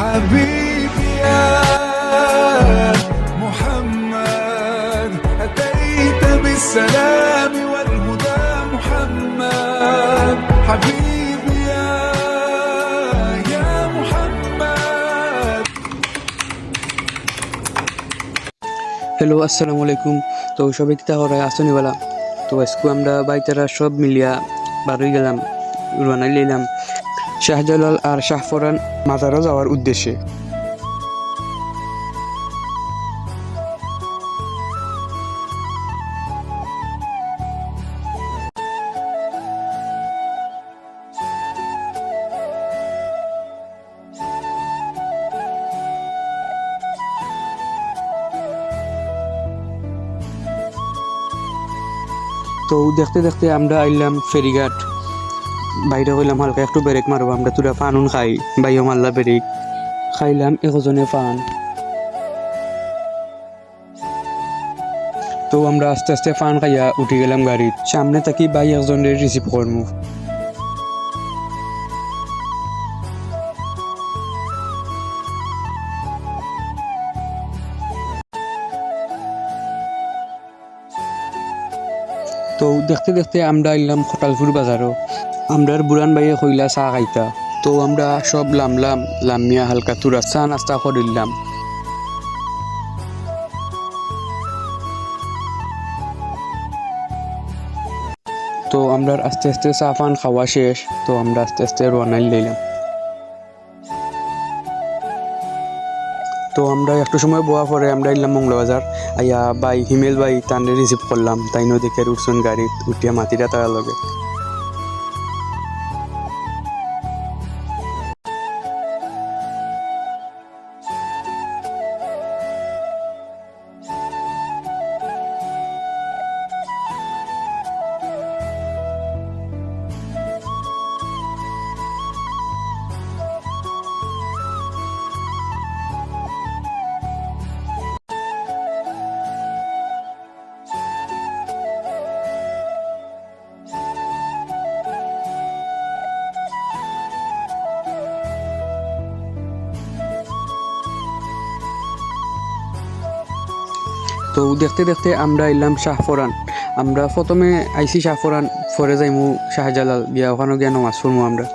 حبيبي يا محمد أتيت بالسلام والهدى محمد حبيبي يا محمد. Hello, আসসালামু আলাইকুম। তো সবাই কিতা হরা আসনি বলা। তো আজকে আমরা বাইতারা সব মিলিয়া বারোই গেলাম, রওনা লইলাম শাহজালাল আর শাহফরান মাজারা যাওয়ার উদ্দেশ্যে। তো দেখতে দেখতে আমরা আইলাম ফেরিঘাট। বাইরে কইলাম হালকা একটু ব্রেক মারবো, আমরা তুরা ফানুন খাই, বাইও মারলা ব্রেক খাইলাম একজনে ফান। তো আমরা আস্তে আস্তে ফান খাইয়া উঠে গেলাম গাড়ির সামনে থাকি। বাই একজনের রিসিভ করমু। তো দেখতে দেখতে আমরা এলাম খটালপুর বাজারও। আমরার বুড়ান ভাইয়ে কইলা চা খাইতা। তো আমরা সব লামিয়া হালকা তুরা চা নাস্তা করিলাম। তো আমরা আস্তে আস্তে চা পান খাওয়া শেষ। তো আমরা আস্তে আস্তে রওনা লইলাম। তো আমরা একটু সময় বোয়া পরে আমরা এলাম মংলাবাজার। আইয়া বাই হিমেল বাই তানে রিসিভ করলাম। তাই দেখে উঠছুন গাড়িত উঠিয়া মাতিরা তারা লগে। তো দেখতে দেখতে আমরা এলাম শাহফরান। আমরা প্রথমে আইসি শাহফরান, পরে যাইমু শাহজালাল, গিয়া ওখানে গিয়া নামাজ পড়মু আমরা।